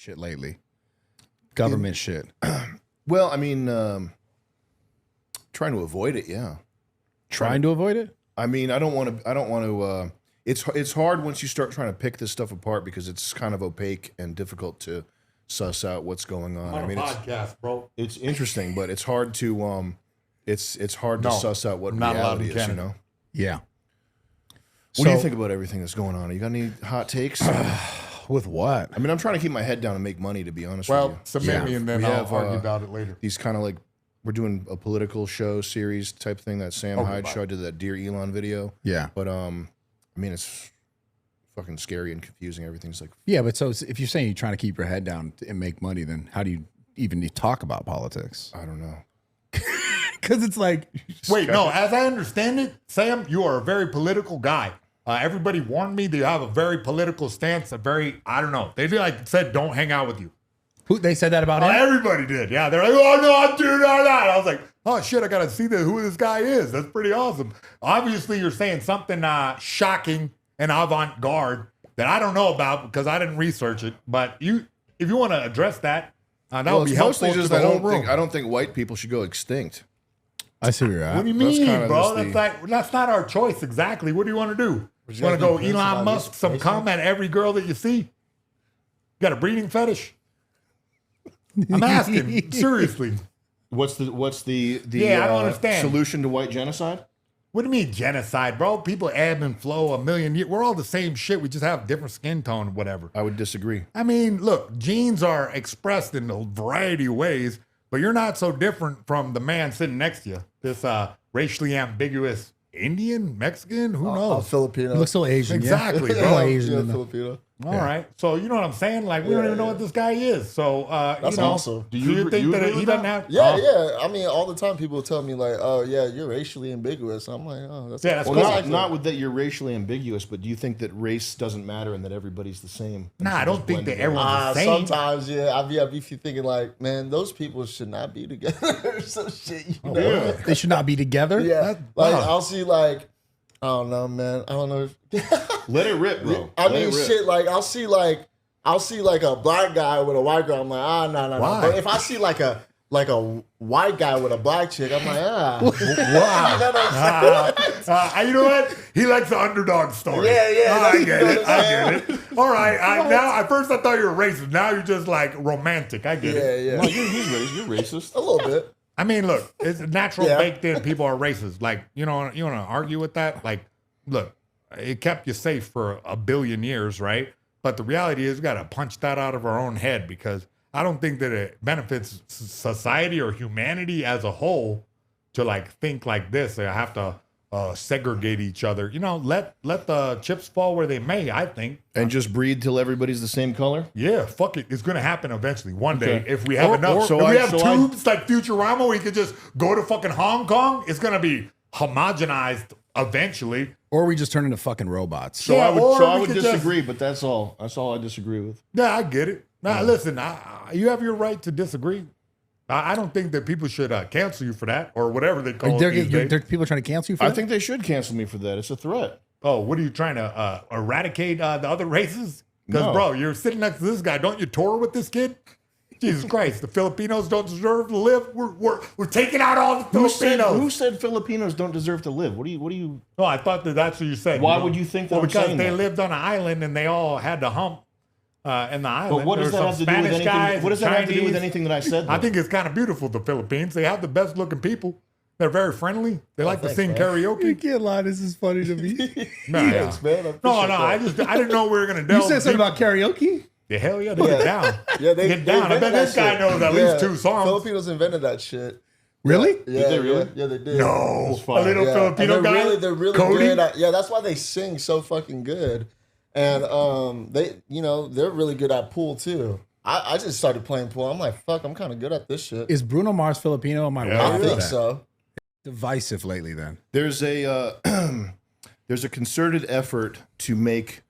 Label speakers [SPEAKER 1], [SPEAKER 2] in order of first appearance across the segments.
[SPEAKER 1] shit lately. Government shit.
[SPEAKER 2] Well, I mean, trying to avoid it. Yeah.
[SPEAKER 1] Trying to avoid it?
[SPEAKER 2] I mean, I don't want to. It's hard once you start trying to pick this stuff apart because it's kind of opaque and difficult to suss out what's going on.
[SPEAKER 3] On
[SPEAKER 2] I mean,
[SPEAKER 3] a podcast, bro.
[SPEAKER 2] it's interesting, but it's hard to it's hard to suss out what
[SPEAKER 3] not allowed
[SPEAKER 2] reality
[SPEAKER 3] in
[SPEAKER 2] is. You
[SPEAKER 3] Canada.
[SPEAKER 2] know.
[SPEAKER 1] Yeah.
[SPEAKER 2] What do you think about everything that's going on? You got any hot takes?
[SPEAKER 1] With what?
[SPEAKER 2] I mean, I'm trying to keep my head down and make money. To be honest with
[SPEAKER 3] Well,
[SPEAKER 2] you,
[SPEAKER 3] submit me and then
[SPEAKER 2] We
[SPEAKER 3] I'll
[SPEAKER 2] have,
[SPEAKER 3] argue about it later.
[SPEAKER 2] these kind of like we're doing a political show series type thing. That Sam Hyde
[SPEAKER 3] bye.
[SPEAKER 2] show. I did that Dear Elon video.
[SPEAKER 1] Yeah.
[SPEAKER 2] But I mean, it's fucking scary and confusing. Everything's like,
[SPEAKER 1] Yeah, but so if you're saying you're trying to keep your head down and make money, then how do you even talk about politics?
[SPEAKER 2] I don't know.
[SPEAKER 1] Because it's like,
[SPEAKER 3] Wait, no, as I understand it, Sam, you are a very political guy. Everybody warned me that you have a very political stance, I don't know. They said don't hang out with you.
[SPEAKER 1] who they said that about him?
[SPEAKER 3] Everybody did. Yeah, they're like, oh, no, I'm doing all that. I was like, oh, shit, I got to see who this guy is. That's pretty awesome. Obviously, you're saying something shocking and avant-garde that I don't know about because I didn't research it. But if you want to address that, that would be
[SPEAKER 2] it's
[SPEAKER 3] helpful
[SPEAKER 2] mostly
[SPEAKER 3] to
[SPEAKER 2] just
[SPEAKER 3] the whole room.
[SPEAKER 2] I don't think white people should go extinct.
[SPEAKER 1] I see where you're
[SPEAKER 3] What
[SPEAKER 1] at.
[SPEAKER 3] do you
[SPEAKER 2] That's
[SPEAKER 3] mean,
[SPEAKER 2] kinda
[SPEAKER 3] bro?
[SPEAKER 2] just
[SPEAKER 3] That's not our choice exactly. What do you want to do? You want to
[SPEAKER 4] guys
[SPEAKER 3] go
[SPEAKER 4] be pissed
[SPEAKER 3] Elon
[SPEAKER 4] about
[SPEAKER 3] Musk
[SPEAKER 4] this
[SPEAKER 3] some
[SPEAKER 4] race
[SPEAKER 3] cum at every girl that you see? You got a breeding fetish? I'm asking seriously.
[SPEAKER 2] What's the
[SPEAKER 3] Yeah, I don't understand.
[SPEAKER 2] solution to white genocide?
[SPEAKER 3] What do you mean genocide, bro? People ebb and flow a million years. We're all the same shit. We just have different skin tone, whatever.
[SPEAKER 2] I would disagree.
[SPEAKER 3] I mean, look, genes are expressed in a variety of ways, but you're not so different from the man sitting next to you. This racially ambiguous Indian, Mexican, who knows?
[SPEAKER 4] Filipino.
[SPEAKER 1] He looks so Asian.
[SPEAKER 3] Exactly,
[SPEAKER 1] yeah.
[SPEAKER 3] bro.
[SPEAKER 1] More Asian
[SPEAKER 4] Yeah,
[SPEAKER 1] than the-
[SPEAKER 4] Filipino.
[SPEAKER 3] All right. So you know what I'm saying? Like, we don't even know what this guy is. So,
[SPEAKER 4] That's
[SPEAKER 3] you know,
[SPEAKER 4] awesome.
[SPEAKER 3] Do you think that he doesn't have?
[SPEAKER 4] Yeah, yeah. I mean, all the time people tell me like, "Oh, yeah, you're racially ambiguous." I'm like, "Oh, that's
[SPEAKER 3] Yeah, that's
[SPEAKER 2] Well,
[SPEAKER 3] cool.
[SPEAKER 2] not with that you're racially ambiguous, but do you think that race doesn't matter and that everybody's the same?
[SPEAKER 3] Nah, I don't think that everyone's the same.
[SPEAKER 4] Sometimes, yeah, I be thinking like, man, those people should not be together or some shit. You know?
[SPEAKER 3] Yeah.
[SPEAKER 1] They should not be together.
[SPEAKER 4] Yeah, like
[SPEAKER 3] wow.
[SPEAKER 4] I'll see like, I don't know, man. I don't know.
[SPEAKER 2] Let it rip, bro.
[SPEAKER 4] I
[SPEAKER 2] Let
[SPEAKER 4] mean,
[SPEAKER 2] it rip.
[SPEAKER 4] shit. Like I'll see like a black guy with a white girl. I'm like, no.
[SPEAKER 3] Why?
[SPEAKER 4] But if I see like a white guy with a black chick, I'm like,
[SPEAKER 3] Wow.
[SPEAKER 4] You know what I'm saying?
[SPEAKER 3] You know what? He likes the underdog story.
[SPEAKER 4] Yeah.
[SPEAKER 3] I get it. All right. Now, at first I thought you were racist. Now you're just like romantic. I get it.
[SPEAKER 4] Yeah.
[SPEAKER 2] No, you're racist.
[SPEAKER 4] A little bit.
[SPEAKER 3] I mean, look, it's natural
[SPEAKER 4] Yeah.
[SPEAKER 3] baked in. People are racist. Like, you want to argue with that? Like, look, it kept you safe for a billion years, right? But the reality is we got to punch that out of our own head because I don't think that it benefits society or humanity as a whole to like think like this. They have to segregate each other. You know, let the chips fall where they may, I think.
[SPEAKER 2] And just breed till everybody's the same color?
[SPEAKER 3] Yeah, fuck it. It's going to happen eventually. One day,
[SPEAKER 2] Okay.
[SPEAKER 3] if we have enough.
[SPEAKER 2] so
[SPEAKER 3] if
[SPEAKER 2] I-
[SPEAKER 3] we have
[SPEAKER 2] so I-
[SPEAKER 3] tubes like Futurama, we could just go to fucking Hong Kong. It's going to be homogenized eventually.
[SPEAKER 1] Or we just turn into fucking robots.
[SPEAKER 2] So
[SPEAKER 3] Yeah, or
[SPEAKER 2] I
[SPEAKER 3] we
[SPEAKER 2] would
[SPEAKER 3] could just-
[SPEAKER 2] disagree, but that's all. That's all I disagree with.
[SPEAKER 3] Yeah, I get it. Now, listen, you have your right to disagree. I don't think that people should cancel you for that or whatever they call it these days.
[SPEAKER 1] People trying to cancel you for
[SPEAKER 2] I
[SPEAKER 1] that?
[SPEAKER 2] think they should cancel me for that. It's a threat.
[SPEAKER 3] Oh, what are you trying to eradicate the other races? Because,
[SPEAKER 2] No.
[SPEAKER 3] bro, you're sitting next to this guy. Don't you tour with this kid? Jesus Christ, the Filipinos don't deserve to live. We're taking out all the Filipinos.
[SPEAKER 2] Who said Filipinos don't deserve to live? What do you?
[SPEAKER 3] No, I thought that's what you said.
[SPEAKER 2] Why would you think that
[SPEAKER 3] Well,
[SPEAKER 2] I'm
[SPEAKER 3] because
[SPEAKER 2] saying
[SPEAKER 3] they
[SPEAKER 2] that?
[SPEAKER 3] lived on an island and they all had to hump in the island.
[SPEAKER 2] But what does
[SPEAKER 3] There
[SPEAKER 2] that
[SPEAKER 3] were
[SPEAKER 2] have
[SPEAKER 3] some
[SPEAKER 2] to do with
[SPEAKER 3] Spanish
[SPEAKER 2] anything?
[SPEAKER 3] guys
[SPEAKER 2] What does
[SPEAKER 3] and
[SPEAKER 2] that have to do with
[SPEAKER 3] Chinese.
[SPEAKER 2] anything that I said?
[SPEAKER 3] I
[SPEAKER 2] though?
[SPEAKER 3] think it's kind of beautiful, the Philippines. They have the best looking people. They're very friendly. They like to
[SPEAKER 4] thanks,
[SPEAKER 3] sing
[SPEAKER 4] man.
[SPEAKER 3] karaoke.
[SPEAKER 1] You can't lie. This is funny to me.
[SPEAKER 3] No, yeah.
[SPEAKER 4] Thanks, man. I
[SPEAKER 3] No,
[SPEAKER 4] appreciate that.
[SPEAKER 3] I didn't know we were gonna
[SPEAKER 1] You
[SPEAKER 3] delve.
[SPEAKER 1] said something
[SPEAKER 3] deep.
[SPEAKER 1] about karaoke?
[SPEAKER 3] Yeah, hell yeah, they get down.
[SPEAKER 4] Yeah, they
[SPEAKER 3] Get down. I bet
[SPEAKER 4] invented
[SPEAKER 3] this
[SPEAKER 4] that
[SPEAKER 3] guy
[SPEAKER 4] shit.
[SPEAKER 3] knows at least 2 songs.
[SPEAKER 4] Filipinos invented that shit.
[SPEAKER 1] Really?
[SPEAKER 4] Yeah,
[SPEAKER 2] they really?
[SPEAKER 4] Yeah, they did.
[SPEAKER 3] No, a
[SPEAKER 2] fire.
[SPEAKER 3] little
[SPEAKER 4] Yeah.
[SPEAKER 3] Filipino
[SPEAKER 4] And they're
[SPEAKER 3] guy.
[SPEAKER 4] really, they're really
[SPEAKER 3] Cody?
[SPEAKER 4] good. Yeah, that's why they sing so fucking good. And they're really good at pool too. I just started playing pool. I'm like, fuck, I'm kind of good at this shit.
[SPEAKER 1] Is Bruno Mars Filipino? Am I
[SPEAKER 3] Yeah.
[SPEAKER 1] wrong
[SPEAKER 4] I
[SPEAKER 1] with
[SPEAKER 4] think
[SPEAKER 1] that?
[SPEAKER 4] so.
[SPEAKER 1] Divisive lately then.
[SPEAKER 2] There's a there's a concerted effort to make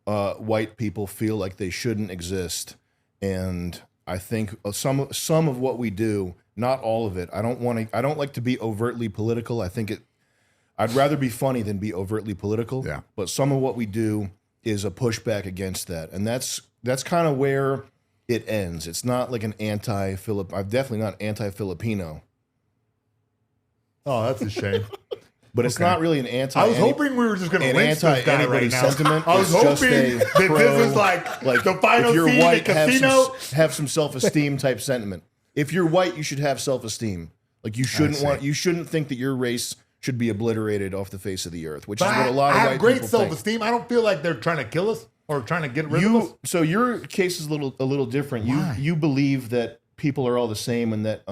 [SPEAKER 2] white people feel like they shouldn't exist, and I think some of what we do, not all of it. I don't like to be overtly political. I'd rather be funny than be overtly political.
[SPEAKER 1] Yeah.
[SPEAKER 2] But some of what we do is a pushback against that, and that's kind of where it ends. It's not like an anti-Philip. I'm definitely not anti-Filipino,
[SPEAKER 3] Oh, that's a shame.
[SPEAKER 2] but it's not really an anti.
[SPEAKER 3] I was hoping we were just going to lynch this guy right now.
[SPEAKER 2] Sentiment.
[SPEAKER 3] I was
[SPEAKER 2] It's just
[SPEAKER 3] hoping
[SPEAKER 2] a
[SPEAKER 3] that
[SPEAKER 2] pro,
[SPEAKER 3] this is like the final
[SPEAKER 2] if you're
[SPEAKER 3] scene
[SPEAKER 2] white,
[SPEAKER 3] at Casino.
[SPEAKER 2] have some self-esteem type sentiment. If you're white, you should have self-esteem. Like you shouldn't think that your race should be obliterated off the face of the earth, which is what a lot of
[SPEAKER 3] I
[SPEAKER 2] white
[SPEAKER 3] have great
[SPEAKER 2] people think.
[SPEAKER 3] self-esteem. I don't feel like they're trying to kill us or trying to get rid of us.
[SPEAKER 2] So your case is a little different.
[SPEAKER 3] Why?
[SPEAKER 2] You believe that people are all the same and that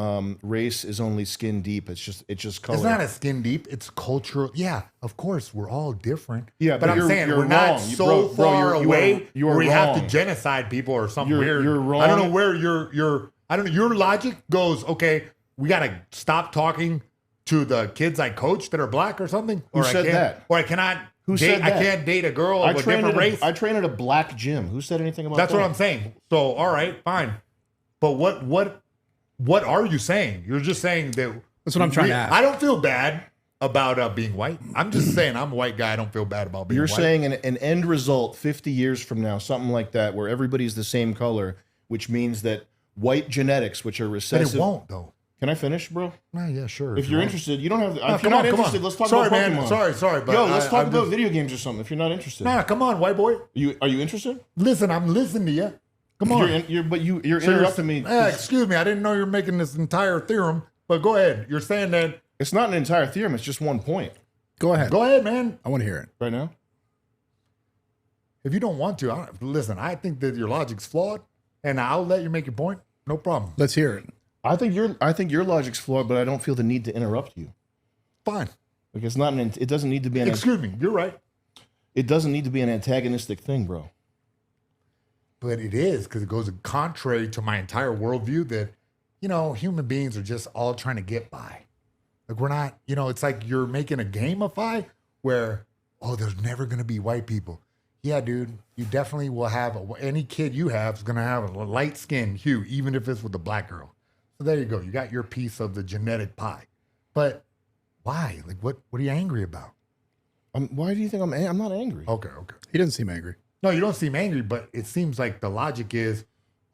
[SPEAKER 2] race is only skin deep. It's just color.
[SPEAKER 3] It's not a skin deep. It's cultural. Yeah, of course, we're all different.
[SPEAKER 2] Yeah,
[SPEAKER 3] but I'm
[SPEAKER 2] you're-
[SPEAKER 3] saying
[SPEAKER 2] you're
[SPEAKER 3] we're not
[SPEAKER 2] wrong.
[SPEAKER 3] so far away
[SPEAKER 2] you are
[SPEAKER 3] where we have to
[SPEAKER 2] wrong.
[SPEAKER 3] genocide people or something weird.
[SPEAKER 2] You're wrong.
[SPEAKER 3] I don't know where your I don't know. Your logic goes, okay, we got to stop talking to the kids I coach that are black or something.
[SPEAKER 2] Who said that?
[SPEAKER 3] Or I cannot.
[SPEAKER 2] Who
[SPEAKER 3] date,
[SPEAKER 2] said that?
[SPEAKER 3] I can't date a girl of a different race.
[SPEAKER 2] I train at a black gym. Who said anything about
[SPEAKER 3] That's
[SPEAKER 2] that?
[SPEAKER 3] what I'm saying. So, all right, fine. But what are you saying? You're just saying that.
[SPEAKER 1] That's what I'm trying to ask.
[SPEAKER 3] I don't feel bad about being white. I'm just saying I'm a white guy. I don't feel bad about being
[SPEAKER 2] You're
[SPEAKER 3] white.
[SPEAKER 2] saying an end result 50 years from now, something like that, where everybody's the same color, which means that white genetics, which are
[SPEAKER 3] But
[SPEAKER 2] recessive.
[SPEAKER 3] it won't, though.
[SPEAKER 2] Can I finish, bro?
[SPEAKER 3] Nah, yeah, sure.
[SPEAKER 2] If you're interested, you don't have.
[SPEAKER 3] No,
[SPEAKER 2] If you're not interested,
[SPEAKER 3] on.
[SPEAKER 2] let's talk
[SPEAKER 3] Sorry,
[SPEAKER 2] about
[SPEAKER 3] man.
[SPEAKER 2] Pokemon.
[SPEAKER 3] Sorry. But
[SPEAKER 2] Yo, let's talk
[SPEAKER 3] I'm
[SPEAKER 2] about
[SPEAKER 3] just-
[SPEAKER 2] video games or something. If you're not interested,
[SPEAKER 3] Nah, come on, white boy.
[SPEAKER 2] are you interested?
[SPEAKER 3] Listen, I'm listening to you. Come on.
[SPEAKER 2] You're interrupting me.
[SPEAKER 3] Excuse me. I didn't know you were making this entire theorem. But go ahead. You're saying that.
[SPEAKER 2] It's not an entire theorem. It's just one point
[SPEAKER 1] Go ahead.
[SPEAKER 3] Go ahead, man.
[SPEAKER 1] I want to hear it.
[SPEAKER 2] right now.
[SPEAKER 3] If you don't want to, listen. I think that your logic's flawed, and I'll let you make your point. No problem.
[SPEAKER 1] Let's hear it.
[SPEAKER 2] I think your logic's flawed, but I don't feel the need to interrupt you.
[SPEAKER 3] Fine.
[SPEAKER 2] Like it's not an. It doesn't need to be an.
[SPEAKER 3] Excuse me. You're right.
[SPEAKER 2] It doesn't need to be an antagonistic thing, bro.
[SPEAKER 3] But it is because it goes contrary to my entire worldview that, human beings are just all trying to get by. Like we're not, it's like you're making a gamify where, there's never going to be white people. Yeah, dude, you definitely will have, any kid you have is going to have a light skin hue, even if it's with a black girl. So there you go. You got your piece of the genetic pie. But why? Like what are you angry about?
[SPEAKER 2] Why do you think I'm not angry?
[SPEAKER 3] Okay.
[SPEAKER 1] He doesn't seem angry.
[SPEAKER 3] No, you don't seem angry, but it seems like the logic is,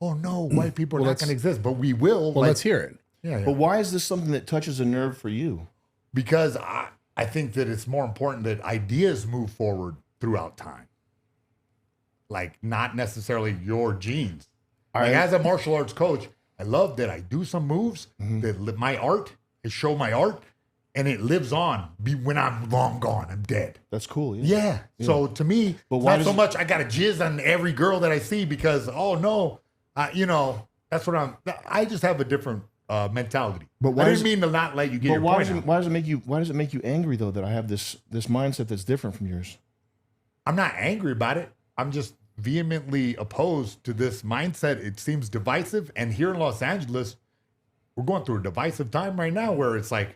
[SPEAKER 3] oh no, white people are not going to exist, but we will.
[SPEAKER 1] Well, let's hear it.
[SPEAKER 3] Yeah.
[SPEAKER 2] But why is this something that touches a nerve for you?
[SPEAKER 3] Because I think that it's more important that ideas move forward throughout time. Like not necessarily your genes. Like as a martial arts coach, I love that I do some moves that my art, it show my art, and it lives on. When I'm long gone, I'm dead.
[SPEAKER 2] That's cool.
[SPEAKER 3] Yeah. So to me,
[SPEAKER 2] But
[SPEAKER 3] it's
[SPEAKER 2] why
[SPEAKER 3] not so
[SPEAKER 2] does-
[SPEAKER 3] much I got to jizz on every girl that I see because, oh no, that's what I just have a different mentality.
[SPEAKER 2] But why
[SPEAKER 3] I
[SPEAKER 2] is
[SPEAKER 3] didn't mean to not let you get
[SPEAKER 2] But
[SPEAKER 3] your
[SPEAKER 2] why
[SPEAKER 3] point
[SPEAKER 2] does
[SPEAKER 3] out.
[SPEAKER 2] it why does it make you angry though that I have this mindset that's different from yours?
[SPEAKER 3] I'm not angry about it. I'm just vehemently opposed to this mindset. It seems divisive. And here in Los Angeles, we're going through a divisive time right now where it's like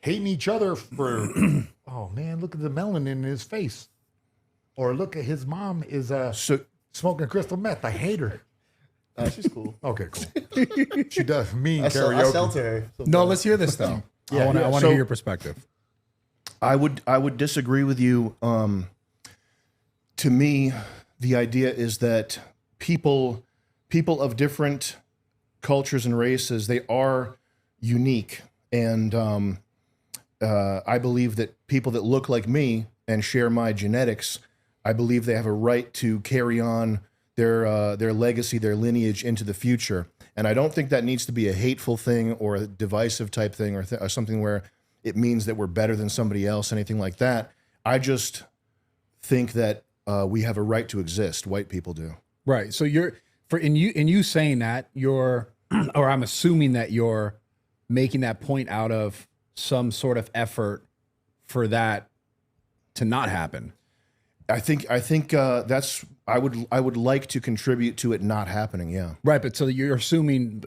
[SPEAKER 3] hating each other for, oh man, look at the melanin in his face. Or look at his mom is smoking crystal meth. I hate her.
[SPEAKER 4] She's cool.
[SPEAKER 3] Okay, cool. She does mean
[SPEAKER 4] I sell
[SPEAKER 3] karaoke.
[SPEAKER 4] to her.
[SPEAKER 1] No, let's hear this though. I want to
[SPEAKER 2] So-
[SPEAKER 1] hear your perspective.
[SPEAKER 2] I would disagree with you. To me, the idea is that people of different cultures and races, they are unique, and I believe that people that look like me and share my genetics, I believe they have a right to carry on their legacy, their lineage into the future. And I don't think that needs to be a hateful thing or a divisive type thing or something where it means that we're better than somebody else, anything like that. I just think that we have a right to exist. White people do.
[SPEAKER 1] Right. So in you saying that you're, or I'm assuming that you're making that point out of some sort of effort for that to not happen.
[SPEAKER 2] I think that's I would like to contribute to it not happening. Yeah.
[SPEAKER 1] Right. But so you're assuming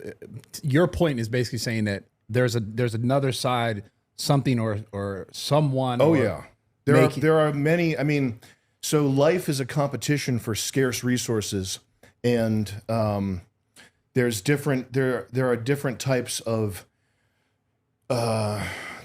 [SPEAKER 1] your point is basically saying that there's another side, something or someone.
[SPEAKER 2] Oh
[SPEAKER 1] or
[SPEAKER 2] yeah. There are many. I mean, so life is a competition for scarce resources, and there are different types of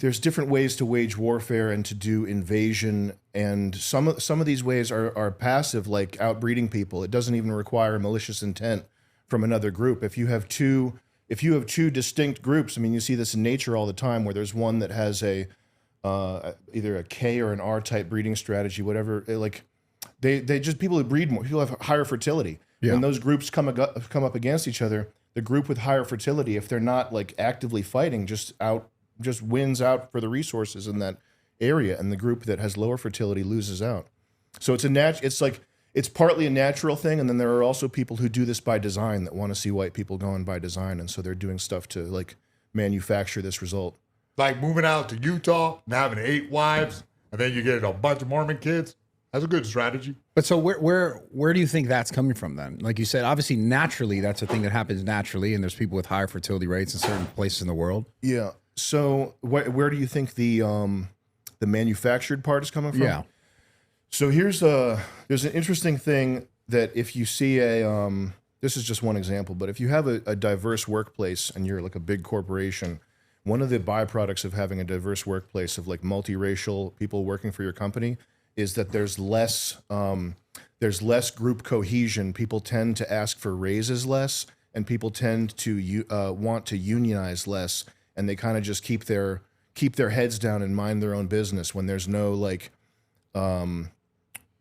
[SPEAKER 2] there's different ways to wage warfare and to do invasion, and some of these ways are passive, like outbreeding people. It doesn't even require malicious intent from another group. If you have two distinct groups, I mean, you see this in nature all the time, where there's one that has a either a K or an R type breeding strategy, whatever. Like they just, people who breed more, people have higher fertility.
[SPEAKER 1] Yeah.
[SPEAKER 2] When those groups come up against each other, the group with higher fertility, if they're not like actively fighting, just wins out for the resources in that area, and the group that has lower fertility loses out. So it's partly a natural thing, and then there are also people who do this by design, that want to see white people going by design, and so they're doing stuff to like manufacture this result.
[SPEAKER 3] Like moving out to Utah and having 8 wives, and then you get a bunch of Mormon kids. That's a good strategy.
[SPEAKER 1] But so where do you think that's coming from then? Like you said, obviously naturally that's a thing that happens naturally, and there's people with higher fertility rates in certain places in the world.
[SPEAKER 2] Yeah. So where do you think the manufactured part is coming from?
[SPEAKER 1] Yeah.
[SPEAKER 2] So there's an interesting thing that if you see this is just one example, but if you have a diverse workplace and you're like a big corporation, one of the byproducts of having a diverse workplace of like multiracial people working for your company is that there's less group cohesion. People tend to ask for raises less, and people tend to want to unionize less, and they kind of just keep their heads down and mind their own business when there's no like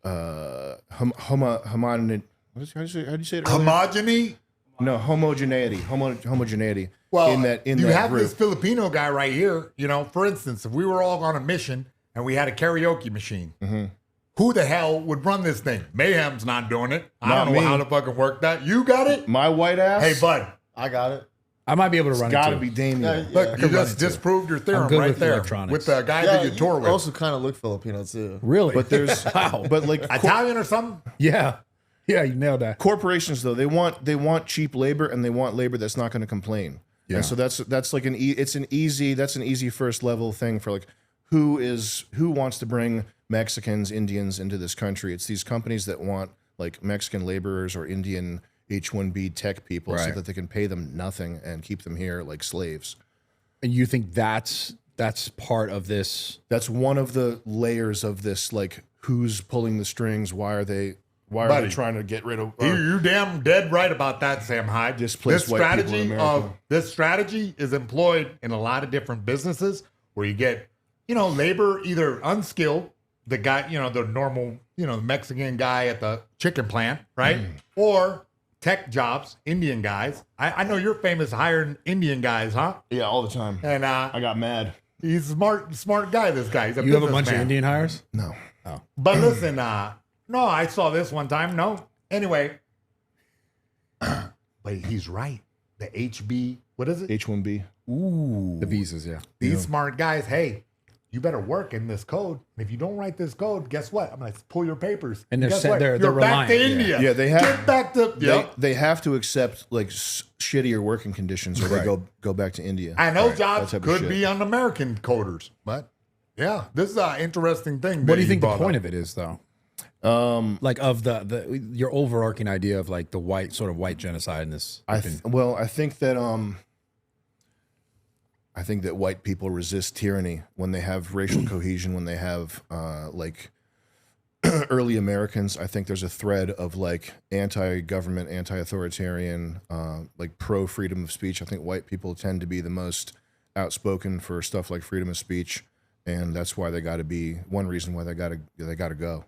[SPEAKER 2] homogeneity. How do you say it?
[SPEAKER 3] Homogeny?
[SPEAKER 2] No, homogeneity. Homogeneity.
[SPEAKER 3] Well,
[SPEAKER 2] in that
[SPEAKER 3] you have
[SPEAKER 2] group.
[SPEAKER 3] this Filipino guy right here. You know, for instance, if we were all on a mission and we had a karaoke machine, who the hell would run this thing? Mayhem's not doing it. I
[SPEAKER 2] Not
[SPEAKER 3] don't know
[SPEAKER 2] me.
[SPEAKER 3] how to fucking work that. You got it?
[SPEAKER 2] My white ass.
[SPEAKER 3] Hey, bud.
[SPEAKER 4] I got it.
[SPEAKER 1] I might be able to run
[SPEAKER 2] Got
[SPEAKER 1] it
[SPEAKER 2] to
[SPEAKER 1] too.
[SPEAKER 2] be Damien.
[SPEAKER 4] Yeah.
[SPEAKER 3] Look, you
[SPEAKER 1] run
[SPEAKER 3] just
[SPEAKER 1] it too.
[SPEAKER 3] disproved your theorem
[SPEAKER 1] good
[SPEAKER 3] right
[SPEAKER 1] with
[SPEAKER 3] there
[SPEAKER 1] electronics.
[SPEAKER 3] with the guy
[SPEAKER 4] Yeah,
[SPEAKER 3] that you tour with.
[SPEAKER 4] also kind of look Filipino too.
[SPEAKER 1] Really?
[SPEAKER 2] But there's
[SPEAKER 1] wow.
[SPEAKER 2] but like
[SPEAKER 3] Italian or something?
[SPEAKER 1] Yeah, you nailed that.
[SPEAKER 2] corporations though, they want cheap labor, and they want labor that's not going to complain.
[SPEAKER 1] Yeah.
[SPEAKER 2] And so that's like an easy first level thing for like who wants to bring Mexicans, Indians into this country. It's these companies that want like Mexican laborers or Indian H-1B tech people so
[SPEAKER 1] Right.
[SPEAKER 2] that they can pay them nothing and keep them here like slaves.
[SPEAKER 1] And you think that's part of this?
[SPEAKER 2] That's one of the layers of this, like who's pulling the strings, why are they
[SPEAKER 3] Buddy,
[SPEAKER 2] trying to get rid of
[SPEAKER 3] You damn dead right about that, Sam Hyde.
[SPEAKER 2] Displace
[SPEAKER 3] This
[SPEAKER 2] white people in
[SPEAKER 3] strategy
[SPEAKER 2] America.
[SPEAKER 3] this strategy is employed in a lot of different businesses where you get, labor either unskilled, the guy, the normal, the Mexican guy at the chicken plant, right? Or tech jobs, Indian guys. I know you're famous hiring Indian guys, huh?
[SPEAKER 2] Yeah, all the time.
[SPEAKER 3] And
[SPEAKER 2] I got mad.
[SPEAKER 3] he's a smart guy, this guy. He's a
[SPEAKER 1] You have a bunch of
[SPEAKER 3] businessman.
[SPEAKER 1] Indian hires?
[SPEAKER 2] No.
[SPEAKER 3] But listen, no, I saw this one time. No. Anyway. But he's right. The HB, what is it?
[SPEAKER 2] H-1B.
[SPEAKER 1] Ooh, the visas, yeah.
[SPEAKER 3] These smart guys, hey, you better work in this code. And if you don't write this code, guess what? I'm going to pull your papers.
[SPEAKER 1] And they're
[SPEAKER 3] Guess
[SPEAKER 1] set-
[SPEAKER 3] what?
[SPEAKER 1] they're
[SPEAKER 3] You're back
[SPEAKER 1] reliant,
[SPEAKER 3] to
[SPEAKER 1] yeah.
[SPEAKER 3] India.
[SPEAKER 2] Yeah, they have-
[SPEAKER 3] Get back to,
[SPEAKER 2] They have to accept like shittier working conditions, or they
[SPEAKER 1] Right.
[SPEAKER 2] go back to India.
[SPEAKER 3] And those
[SPEAKER 2] That
[SPEAKER 3] jobs
[SPEAKER 2] type of
[SPEAKER 3] could
[SPEAKER 2] shit.
[SPEAKER 3] be on American coders. But yeah, this is an interesting thing.
[SPEAKER 1] What do you think the point of it is, though? Like of the your overarching idea of like the white genocide in this.
[SPEAKER 2] I think that white people resist tyranny when they have racial cohesion, when they have like early Americans. I think there's a thread of like anti-government, anti-authoritarian, like pro-freedom of speech. I think white people tend to be the most outspoken for stuff like freedom of speech, and that's why they got to be one reason why they got to go.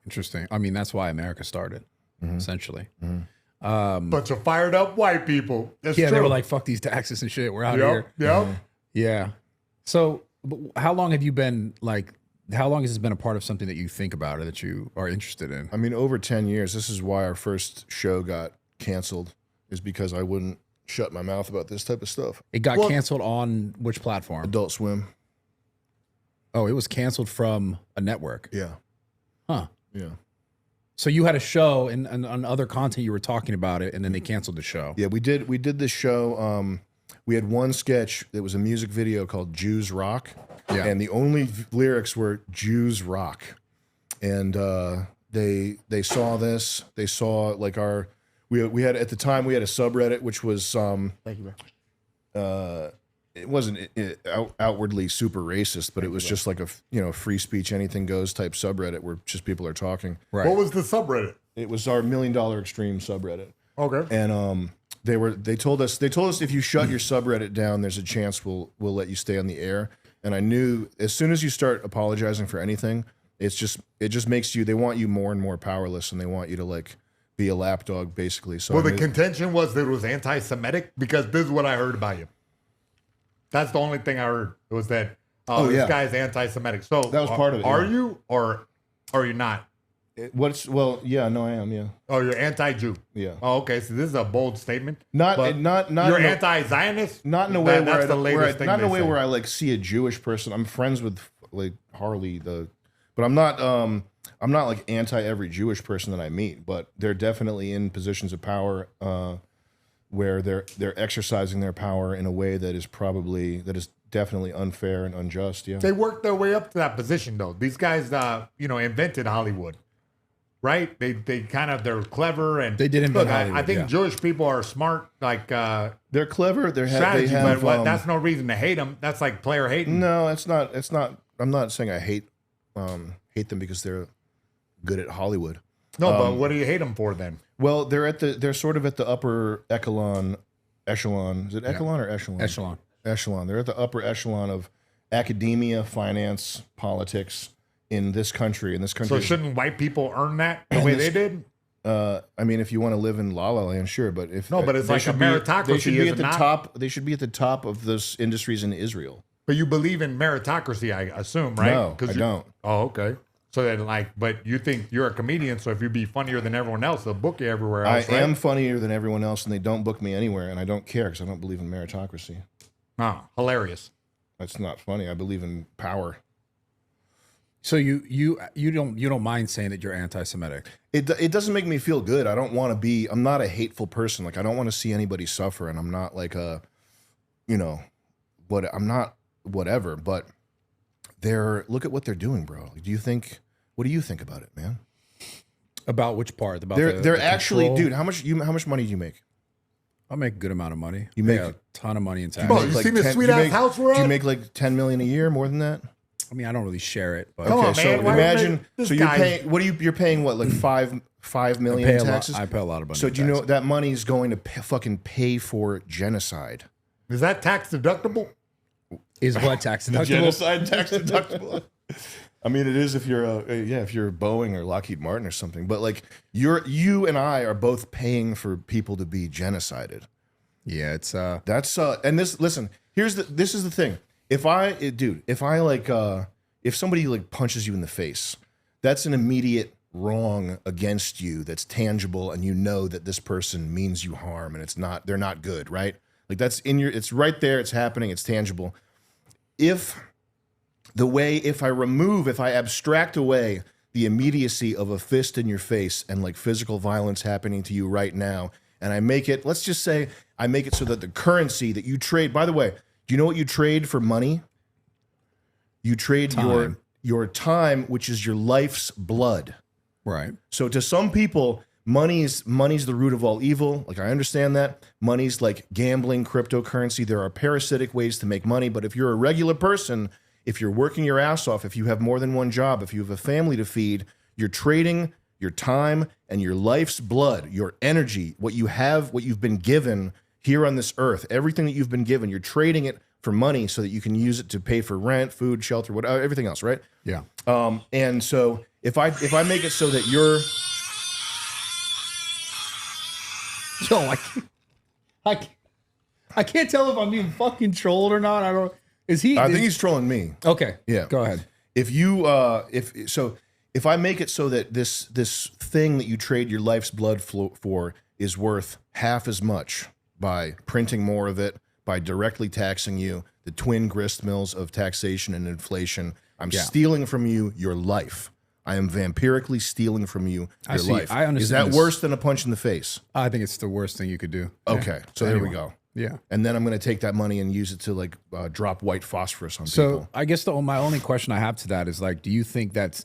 [SPEAKER 1] Interesting. I mean, that's why America started, essentially.
[SPEAKER 3] Bunch of fired up white people. That's
[SPEAKER 1] Yeah,
[SPEAKER 3] true.
[SPEAKER 1] they were like, "Fuck these taxes and shit. We're out here."
[SPEAKER 3] Yep.
[SPEAKER 1] Yeah. So, but how long have you been like? How long has this been a part of something that you think about or that you are interested in?
[SPEAKER 2] I mean, over 10 years. This is why our first show got canceled, is because I wouldn't shut my mouth about this type of stuff.
[SPEAKER 1] It got
[SPEAKER 3] Well-
[SPEAKER 1] canceled on which platform?
[SPEAKER 2] Adult Swim.
[SPEAKER 1] Oh, it was canceled from a network.
[SPEAKER 2] Yeah.
[SPEAKER 1] Huh.
[SPEAKER 2] Yeah.
[SPEAKER 1] So you had a show and on other content you were talking about it, and then they canceled the show.
[SPEAKER 2] Yeah, we did this show. We had one sketch that was a music video called Jews Rock.
[SPEAKER 1] Yeah.
[SPEAKER 2] And the only lyrics were Jews Rock. And they saw this. They saw like we had at the time we had a subreddit which was
[SPEAKER 4] Thank you, bro.
[SPEAKER 2] it wasn't outwardly super racist, but it was just like a free speech, anything goes type subreddit where just people are talking.
[SPEAKER 1] Right.
[SPEAKER 3] What was the subreddit?
[SPEAKER 2] It was our $1 Million Extreme subreddit.
[SPEAKER 3] Okay.
[SPEAKER 2] And they told us if you shut your subreddit down, there's a chance we'll let you stay on the air. And I knew as soon as you start apologizing for anything, it just makes you, they want you more and more powerless, and they want you to like be a lapdog basically. So
[SPEAKER 3] Well, the contention was that it was anti-Semitic, because this is what I heard about you. That's the only thing I heard. It was that this guy's anti-Semitic. So
[SPEAKER 2] that was part of it.
[SPEAKER 3] Are you or are you not?
[SPEAKER 2] Yeah, no, I am. Yeah.
[SPEAKER 3] Oh, you're anti-Jew.
[SPEAKER 2] Yeah.
[SPEAKER 3] Oh, okay. So this is a bold statement.
[SPEAKER 2] Not
[SPEAKER 3] You're anti-Zionist.
[SPEAKER 2] Not in a way
[SPEAKER 3] That's the latest thing.
[SPEAKER 2] Not in a way where I like see a Jewish person. I'm friends with like Harley, but I'm not like anti every Jewish person that I meet. But they're definitely in positions of power where they're exercising their power in a way that is definitely unfair and unjust. Yeah.
[SPEAKER 3] They worked their way up to that position, though. These guys, invented Hollywood. Right? They're clever, and
[SPEAKER 1] They did invent Hollywood,
[SPEAKER 3] I think
[SPEAKER 1] yeah.
[SPEAKER 3] Jewish people are smart, like
[SPEAKER 2] They're clever. They
[SPEAKER 3] strategy,
[SPEAKER 2] have.
[SPEAKER 3] but that's no reason to hate them. That's like player hating.
[SPEAKER 2] No, it's not. It's not. I'm not saying I hate them because they're good at Hollywood.
[SPEAKER 3] No, but what do you hate them for then?
[SPEAKER 2] Well, they're sort of at the upper echelon. Is it echelon or echelon? Echelon. They're at the upper echelon of academia, finance, politics in this country.
[SPEAKER 3] So shouldn't white people earn that the way they did?
[SPEAKER 2] I mean, if you want to live in La La Land, sure, but if
[SPEAKER 3] No, but it's
[SPEAKER 2] they
[SPEAKER 3] like a
[SPEAKER 2] should be-
[SPEAKER 3] meritocracy,
[SPEAKER 2] They should be
[SPEAKER 3] is
[SPEAKER 2] at
[SPEAKER 3] it
[SPEAKER 2] the
[SPEAKER 3] not?
[SPEAKER 2] top. They should be at the top of those industries in Israel.
[SPEAKER 3] But you believe in meritocracy, I assume, right?
[SPEAKER 2] No, I don't.
[SPEAKER 3] Oh, okay. So then, but you think you're a comedian, so if you be funnier than everyone else, they'll book you everywhere else,
[SPEAKER 2] I
[SPEAKER 3] right?
[SPEAKER 2] am funnier than everyone else, and they don't book me anywhere, and I don't care because I don't believe in meritocracy.
[SPEAKER 3] Oh, hilarious.
[SPEAKER 2] That's not funny. I believe in power.
[SPEAKER 1] So you don't mind saying that you're anti-Semitic?
[SPEAKER 2] It doesn't make me feel good. I don't want to be. I'm not a hateful person. Like I don't want to see anybody suffer, and I'm not like a, I'm not whatever. But look at what they're doing, bro. What do you think about it, man?
[SPEAKER 1] About which part? About
[SPEAKER 2] they're
[SPEAKER 1] the
[SPEAKER 2] actually,
[SPEAKER 1] control?
[SPEAKER 2] dude. How much money do you make?
[SPEAKER 1] I make a good amount of money.
[SPEAKER 2] You
[SPEAKER 1] Pay
[SPEAKER 2] make-
[SPEAKER 1] a ton of money in taxes.
[SPEAKER 3] Bro, you seen the sweet-ass house we're
[SPEAKER 2] Do you
[SPEAKER 3] at?
[SPEAKER 2] make like 10 million a year? More than that?
[SPEAKER 1] I mean, I don't really share it, but
[SPEAKER 3] Come on,
[SPEAKER 2] so
[SPEAKER 3] man. Why
[SPEAKER 2] imagine.
[SPEAKER 3] would this
[SPEAKER 2] So you're
[SPEAKER 3] guy-
[SPEAKER 2] paying. What are you're paying? What, like five million
[SPEAKER 1] I pay
[SPEAKER 2] in
[SPEAKER 1] a lot.
[SPEAKER 2] taxes?
[SPEAKER 1] I pay a lot of money.
[SPEAKER 2] So
[SPEAKER 1] in
[SPEAKER 2] do you know
[SPEAKER 1] taxes.
[SPEAKER 2] that money is going to fucking pay for genocide?
[SPEAKER 3] Is that tax deductible?
[SPEAKER 1] Is what tax deductible?
[SPEAKER 2] Genocide tax deductible. I mean, it is if you're if you're Boeing or Lockheed Martin or something. But like you and I are both paying for people to be genocided.
[SPEAKER 1] Yeah, it's
[SPEAKER 2] That's and this. Listen, this is the thing. If somebody like punches you in the face, that's an immediate wrong against you. That's tangible, and you know that this person means you harm, and they're not good, right? Like that's it's right there. It's happening. It's tangible. If I abstract away the immediacy of a fist in your face and like physical violence happening to you right now, and I make it, let's just say I make it so that the currency that you trade, by the way, do you know what you trade for money? You trade
[SPEAKER 1] Time.
[SPEAKER 2] your time, which is your life's blood.
[SPEAKER 1] right.
[SPEAKER 2] So to some people, money's the root of all evil. Like I understand that. Money's like gambling, cryptocurrency. There are parasitic ways to make money, but if you're a regular person, if you're working your ass off, if you have more than one job, if you have a family to feed, you're trading your time and your life's blood, your energy, what you've been given here on this earth, everything that you've been given, you're trading it for money so that you can use it to pay for rent, food, shelter, whatever, everything else, right?
[SPEAKER 1] Yeah.
[SPEAKER 2] And so if I make it so that you're
[SPEAKER 1] Yo, I can't tell if I'm being fucking trolled or not. I don't. Is he?
[SPEAKER 2] I think he's trolling me.
[SPEAKER 1] Okay.
[SPEAKER 2] Yeah.
[SPEAKER 1] Go ahead.
[SPEAKER 2] If I make it so that this thing that you trade your life's blood for is worth half as much by printing more of it, by directly taxing you, the twin grist mills of taxation and inflation, I'm stealing from you your life. I am vampirically stealing from you
[SPEAKER 1] I
[SPEAKER 2] your
[SPEAKER 1] see.
[SPEAKER 2] life.
[SPEAKER 1] I understand
[SPEAKER 2] Is that
[SPEAKER 1] this.
[SPEAKER 2] worse than a punch in the face?
[SPEAKER 1] I think it's the worst thing you could do.
[SPEAKER 2] Okay, so there we go.
[SPEAKER 1] Yeah.
[SPEAKER 2] And then I'm going to take that money and use it to like drop white phosphorus on
[SPEAKER 1] So
[SPEAKER 2] people.
[SPEAKER 1] I guess my only question I have to that is like, do you think that's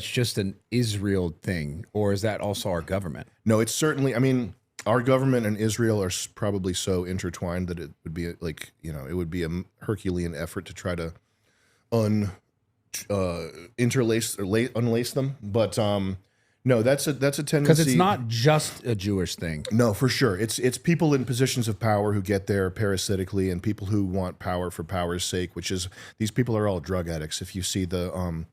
[SPEAKER 1] just an Israel thing, or is that also our government?
[SPEAKER 2] No, it's certainly. I mean, our government and Israel are probably so intertwined that it would be like, it would be a Herculean effort to try to interlace or unlace them. But No, that's a tendency.
[SPEAKER 1] Because it's not just a Jewish thing.
[SPEAKER 2] No, for sure. It's people in positions of power who get there parasitically, and people who want power for power's sake. Which is these people are all drug addicts. If you see the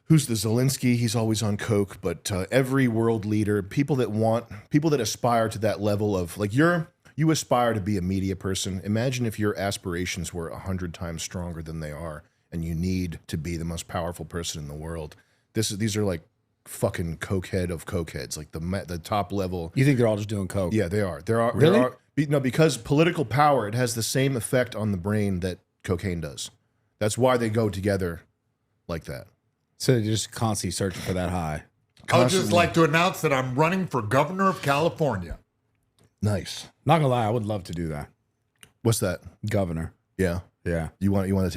[SPEAKER 2] who's the Zelensky? He's always on coke. But every world leader, people that aspire to that level of like you aspire to be a media person. Imagine if your aspirations were 100 times stronger than they are, and you need to be the most powerful person in the world. These are like fucking cokehead of cokeheads, like the top level.
[SPEAKER 1] You think they're all just doing coke?
[SPEAKER 2] Yeah, they are.
[SPEAKER 1] Really?
[SPEAKER 2] No, because political power, it has the same effect on the brain that cocaine does. That's why they go together like that.
[SPEAKER 1] So they're just constantly searching for that high.
[SPEAKER 3] I would just like to announce that I'm running for governor of California.
[SPEAKER 2] Nice.
[SPEAKER 1] Not gonna lie, I would love to do that.
[SPEAKER 2] What's that?
[SPEAKER 1] Governor.
[SPEAKER 2] Yeah.
[SPEAKER 1] Yeah.
[SPEAKER 2] You want to